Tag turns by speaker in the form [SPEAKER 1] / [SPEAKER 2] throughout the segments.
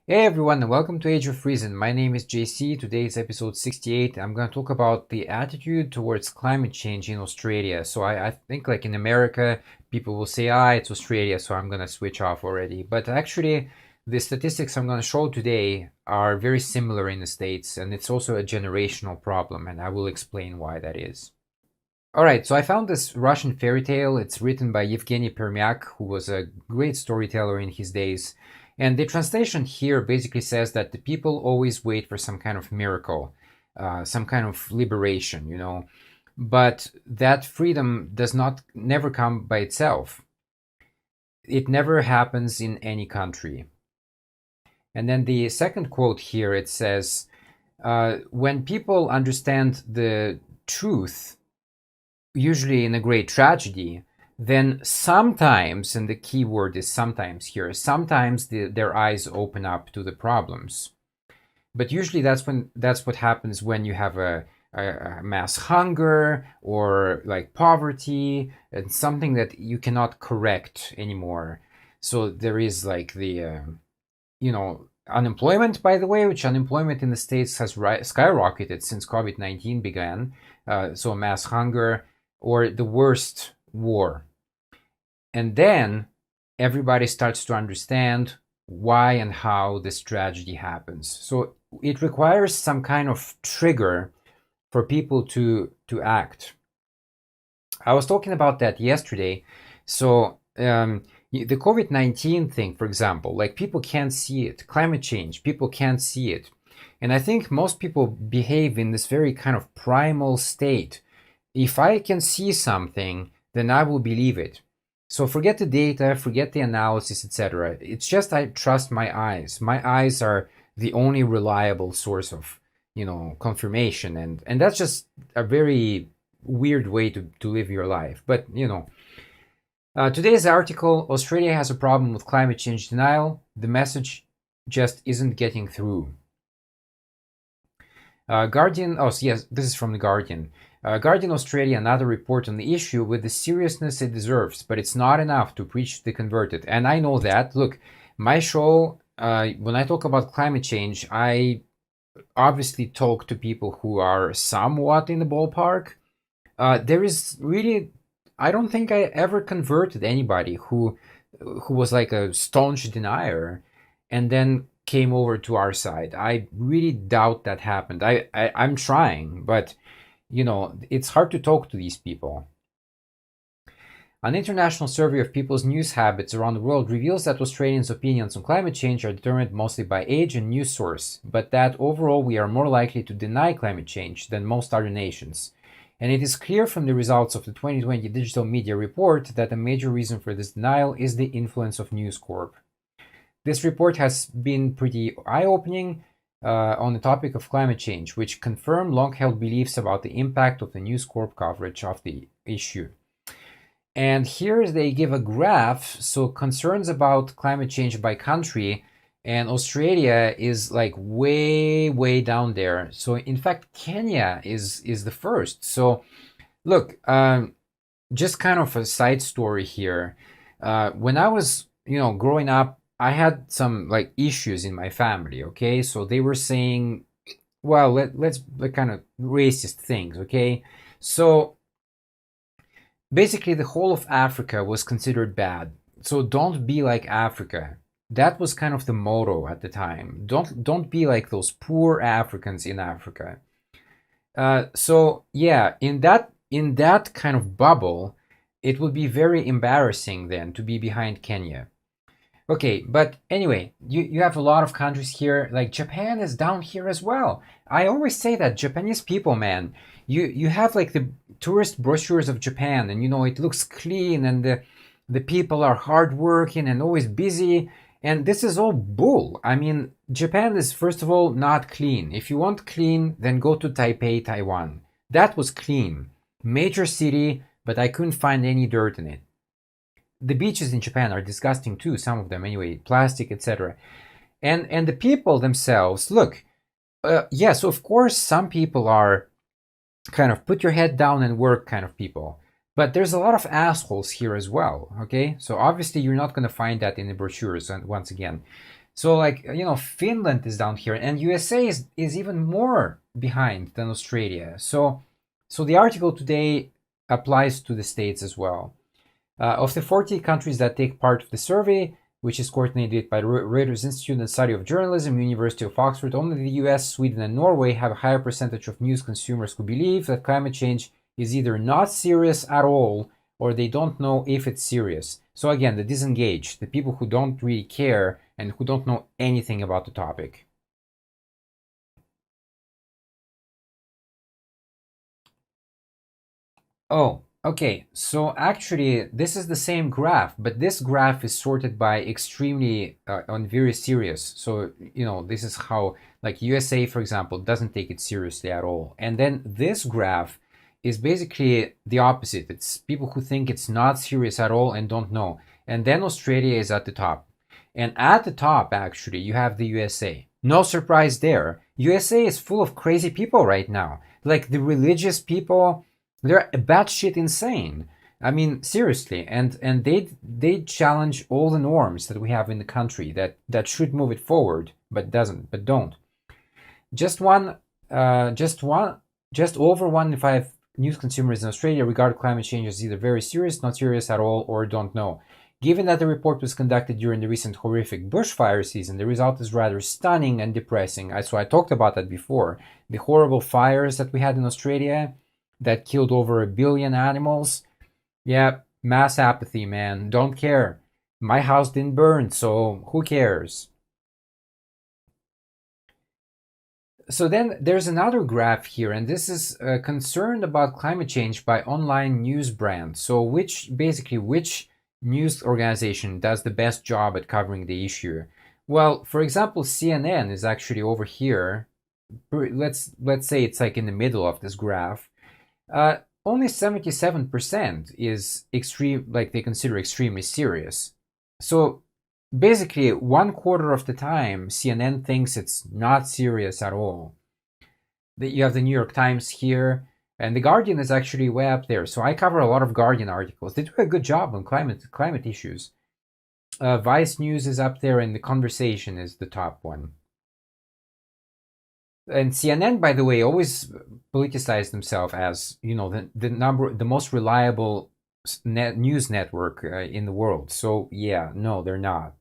[SPEAKER 1] Hey everyone, and welcome to Age of Reason. My name is JC. Today is episode 68. I'm going to talk about the attitude towards climate change in Australia. So I think like in America, people will say, it's Australia, so I'm going to switch off already. But actually, the statistics I'm going to show today are very similar in the States, and it's also a generational problem, and I will explain why that is. All right, so I found this Russian fairy tale. It's written by Yevgeny Permyak, who was a great storyteller in his days. And the translation here basically says that the people always wait for some kind of miracle, some kind of liberation. But that freedom does not never come by itself. It never happens in any country. And then the second quote here, it says, when people understand the truth, usually in a great tragedy, then sometimes, and the key word is sometimes here, sometimes their eyes open up to the problems. But usually that's what happens when you have a mass hunger or like poverty and something that you cannot correct anymore. So there is like the unemployment, by the way, which unemployment in the States has skyrocketed since COVID-19 began. So mass hunger, or the worst, war. And then everybody starts to understand why and how this tragedy happens. So it requires some kind of trigger for people to act. I was talking about that yesterday. So the COVID-19 thing, for example, like people can't see it. Climate change, people can't see it. And I think most people behave in this very kind of primal state. If I can see something, then I will believe it. So forget the data, forget the analysis, etc. It's just I trust my eyes. My eyes are the only reliable source of, confirmation, and that's just a very weird way to live your life. But today's article: Australia has a problem with climate change denial. The message just isn't getting through. Guardian. Oh, yes, this is from the Guardian. Guardian Australia, another report on the issue with the seriousness it deserves, but it's not enough to preach the converted. And I know that. Look, my show, when I talk about climate change, I obviously talk to people who are somewhat in the ballpark. There is really, I don't think I ever converted anybody who was like a staunch denier and then came over to our side. I really doubt that happened. I'm trying, but it's hard to talk to these people. An international survey of people's news habits around the world reveals that Australians' opinions on climate change are determined mostly by age and news source, but that overall we are more likely to deny climate change than most other nations. And it is clear from the results of the 2020 Digital Media Report that a major reason for this denial is the influence of News Corp. This report has been pretty eye-opening on the topic of climate change, which confirm long-held beliefs about the impact of the News Corp coverage of the issue. And here they give a graph, so concerns about climate change by country, and Australia is like way, way down there. So in fact, Kenya is the first. So look, just kind of a side story here. When I was, growing up, I had some like issues in my family, okay? So they were saying, well, let's like kind of racist things, okay? So basically the whole of Africa was considered bad. So don't be like Africa. That was kind of the motto at the time. Don't be like those poor Africans in Africa. So yeah, in that kind of bubble, it would be very embarrassing then to be behind Kenya. Okay, but anyway, you have a lot of countries here, like Japan is down here as well. I always say that Japanese people, man, you have like the tourist brochures of Japan, and it looks clean, and the people are hardworking and always busy, and this is all bull. I mean, Japan is first of all not clean. If you want clean, then go to Taipei, Taiwan. That was clean, major city, but I couldn't find any dirt in it. The beaches in Japan are disgusting too, some of them anyway, plastic, etc. And the people themselves, look, yes, of course, some people are kind of put your head down and work kind of people, but there's a lot of assholes here as well, okay? So obviously you're not going to find that in the brochures, and once again. So like Finland is down here, and USA is even more behind than Australia. So the article today applies to the states as well. Of the 40 countries that take part of the survey, which is coordinated by the Reuters Institute and Study of Journalism, University of Oxford, only the US, Sweden, and Norway have a higher percentage of news consumers who believe that climate change is either not serious at all or they don't know if it's serious. So again, the disengaged, the people who don't really care and who don't know anything about the topic. Oh, okay. So actually, this is the same graph, but this graph is sorted by extremely on very serious. So, this is how, like USA, for example, doesn't take it seriously at all. And then this graph is basically the opposite. It's people who think it's not serious at all and don't know. And then Australia is at the top. And at the top, actually, you have the USA. No surprise there. USA is full of crazy people right now. Like the religious people, they're batshit insane. I mean, seriously, and they challenge all the norms that we have in the country that should move it forward, but don't. Just one, just over 1 in 5 news consumers in Australia regard climate change as either very serious, not serious at all, or don't know. Given that the report was conducted during the recent horrific bushfire season, the result is rather stunning and depressing. So I talked about that before. The horrible fires that we had in Australia that killed over 1 billion animals. Yeah, mass apathy, man. Don't care. My house didn't burn, so who cares? So then there's another graph here, and this is concerned about climate change by online news brands. So which news organization does the best job at covering the issue? Well, for example, CNN is actually over here. Let's say it's like in the middle of this graph. Only 77% is extreme, like they consider extremely serious. So basically, 1/4 of the time, CNN thinks it's not serious at all. You have the New York Times here, and the Guardian is actually way up there. So I cover a lot of Guardian articles. They do a good job on climate issues. Vice News is up there, and The Conversation is the top one. And CNN, by the way, always politicized themselves as the most reliable news network in the world. So yeah, no, they're not.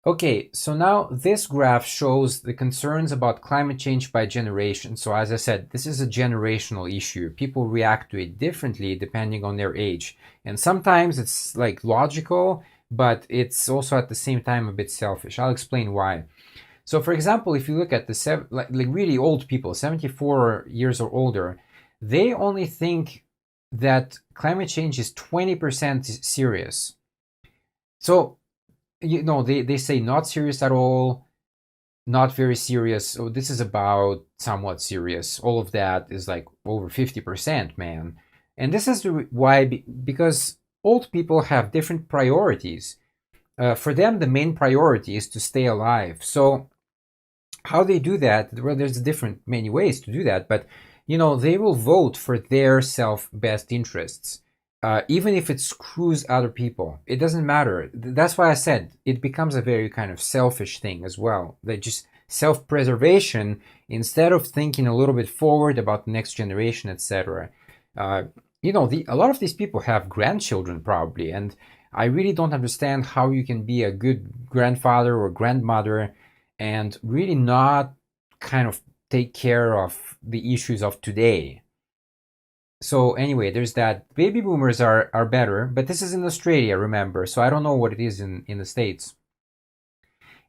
[SPEAKER 1] Okay, so now this graph shows the concerns about climate change by generation. So as I said, this is a generational issue. People react to it differently depending on their age. And sometimes it's like logical, but it's also at the same time a bit selfish. I'll explain why. So for example, if you look at the like really old people, 74 years or older, they only think that climate change is 20% serious. So they say not serious at all, not very serious. So this is about somewhat serious. All of that is like over 50%, man. And this is why, because old people have different priorities. For them, the main priority is to stay alive. So how they do that, well, there's many ways to do that, but they will vote for their best interests. Even if it screws other people, it doesn't matter. That's why I said it becomes a very kind of selfish thing as well. They just self-preservation instead of thinking a little bit forward about the next generation, etc. A lot of these people have grandchildren probably, and I really don't understand how you can be a good grandfather or grandmother and really not kind of take care of the issues of today. So anyway, there's that. Baby boomers are better, but this is in Australia, remember, so I don't know what it is in the States.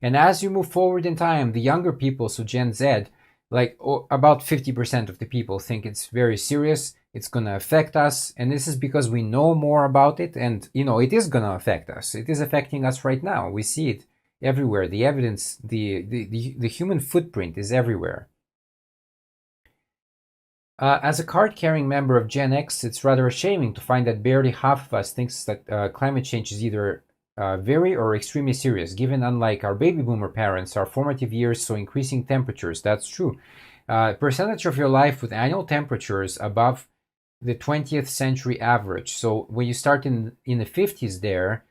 [SPEAKER 1] And as you move forward in time, the younger people, so Gen Z, like about 50% of the people think it's very serious, it's going to affect us, and this is because we know more about it, and it is going to affect us. It is affecting us right now. We see it everywhere. The evidence, the human footprint is everywhere. As a card-carrying member of Gen X, it's rather shaming to find that barely half of us thinks that climate change is either very or extremely serious, given unlike our baby boomer parents, our formative years saw increasing temperatures. That's true. Percentage of your life with annual temperatures above the 20th century average. So when you start in the 50s there,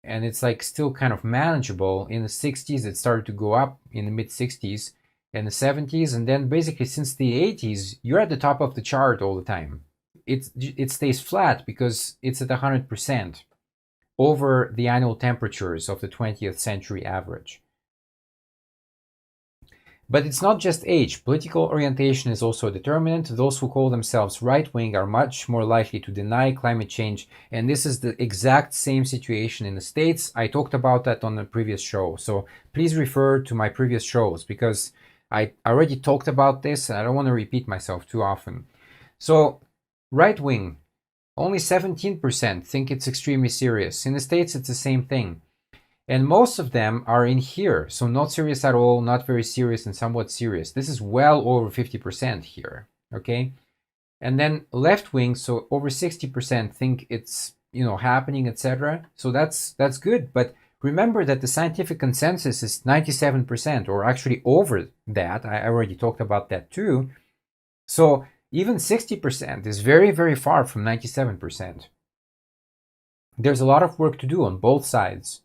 [SPEAKER 1] and it's like still kind of manageable. In the 60s, it started to go up in the mid 60s and the 70s, and then basically since the 80s, you're at the top of the chart all the time. It stays flat because it's at 100% over the annual temperatures of the 20th century average. But it's not just age. Political orientation is also a determinant. Those who call themselves right-wing are much more likely to deny climate change, and this is the exact same situation in the States. I talked about that on the previous show, so please refer to my previous shows because I already talked about this and I don't want to repeat myself too often. So, right-wing, only 17% think it's extremely serious. In the States, it's the same thing. And most of them are in here. So not serious at all, not very serious, and somewhat serious. This is well over 50% here, okay? And then left wing, so over 60% think it's, happening, etc. So that's good. But remember that the scientific consensus is 97%, or actually over that. I already talked about that too. So even 60% is very, very far from 97%. There's a lot of work to do on both sides.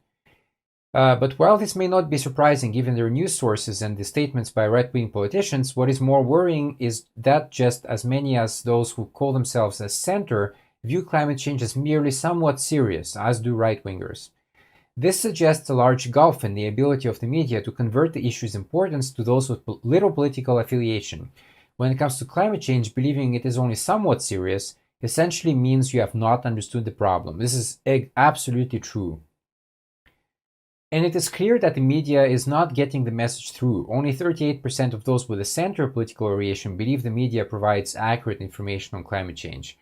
[SPEAKER 1] But while this may not be surprising given their news sources and the statements by right-wing politicians, what is more worrying is that just as many as those who call themselves as center view climate change as merely somewhat serious, as do right-wingers. This suggests a large gulf in the ability of the media to convert the issue's importance to those with little political affiliation. When it comes to climate change, believing it is only somewhat serious essentially means you have not understood the problem. This is absolutely true. And it is clear that the media is not getting the message through. Only 38% of those with a center political orientation believe the media provides accurate information on climate change.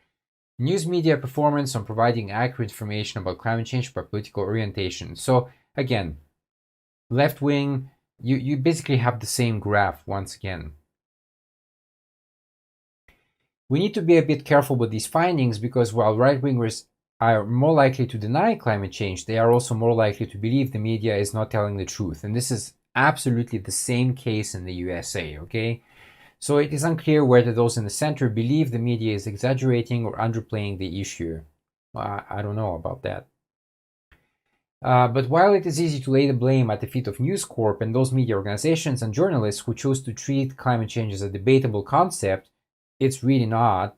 [SPEAKER 1] News media performance on providing accurate information about climate change by political orientation. So again, left wing, you basically have the same graph once again. We need to be a bit careful with these findings because while right-wingers are more likely to deny climate change, they are also more likely to believe the media is not telling the truth. And this is absolutely the same case in the USA, okay? So it is unclear whether those in the center believe the media is exaggerating or underplaying the issue. I don't know about that. But while it is easy to lay the blame at the feet of News Corp and those media organizations and journalists who chose to treat climate change as a debatable concept, it's really not,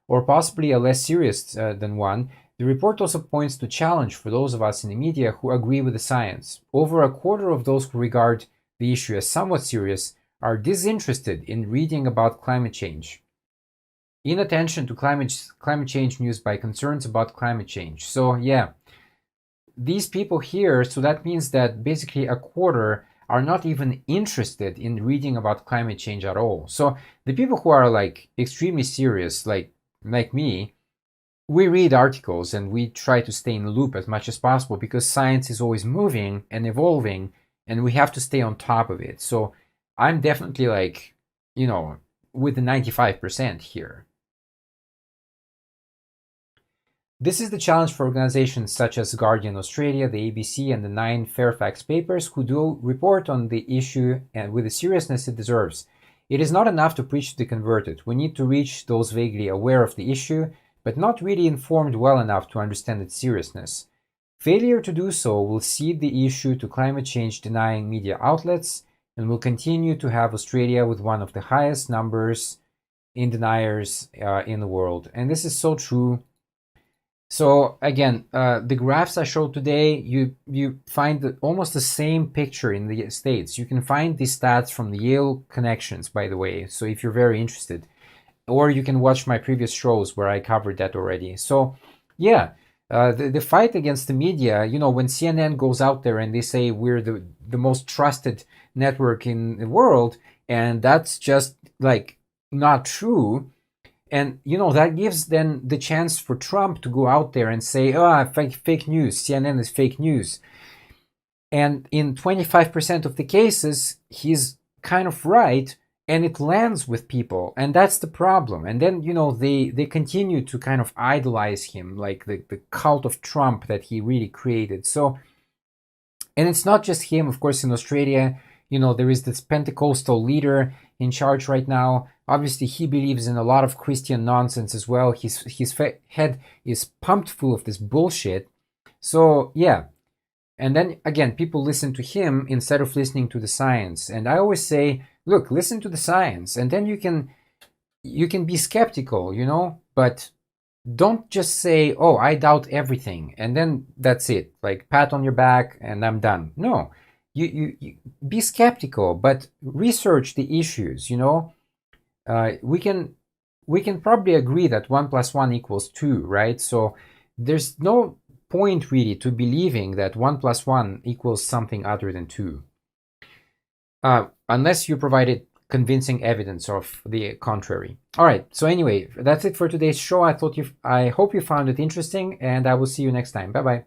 [SPEAKER 1] or possibly a less serious than one. The report also points to challenge for those of us in the media who agree with the science. Over a quarter of those who regard the issue as somewhat serious are disinterested in reading about climate change. Inattention to climate change news by concerns about climate change. So yeah, these people here, so that means that basically a quarter are not even interested in reading about climate change at all. So the people who are like extremely serious, like me, we read articles and we try to stay in the loop as much as possible because science is always moving and evolving and we have to stay on top of it. So I'm definitely like, with the 95% here. This is the challenge for organizations such as Guardian Australia, the ABC, and the 9 Fairfax papers who do report on the issue and with the seriousness it deserves. It is not enough to preach to the converted. We need to reach those vaguely aware of the issue, but not really informed well enough to understand its seriousness. Failure to do so will cede the issue to climate change denying media outlets and will continue to have Australia with one of the highest numbers in deniers in the world. And this is so true. So again, the graphs I showed today, you find almost the same picture in the States. You can find these stats from the Yale connections, by the way, so if you're very interested. Or you can watch my previous shows where I covered that already. So yeah, the fight against the media, when CNN goes out there and they say we're the most trusted network in the world, and that's just like not true. And that gives then the chance for Trump to go out there and say, fake news, CNN is fake news. And in 25% of the cases, he's kind of right, and it lands with people, and that's the problem. And then they continue to kind of idolize him, like the cult of Trump that he really created. So, and it's not just him, of course. In Australia, there is this Pentecostal leader in charge right now. Obviously, he believes in a lot of Christian nonsense as well. His head is pumped full of this bullshit. So yeah, And then again, people listen to him instead of listening to the science. And I always say, look, listen to the science, and then you can be skeptical, but don't just say, oh, I doubt everything, and then that's it, like pat on your back and I'm done. No, you be skeptical, but research the issues. We can probably agree that 1 + 1 = 2, right? So there's no point really to believing that 1 + 1 equals something other than 2, unless you provided convincing evidence of the contrary. All right, so anyway, that's it for today's show. I hope you found it interesting, and I will see you next time. Bye bye.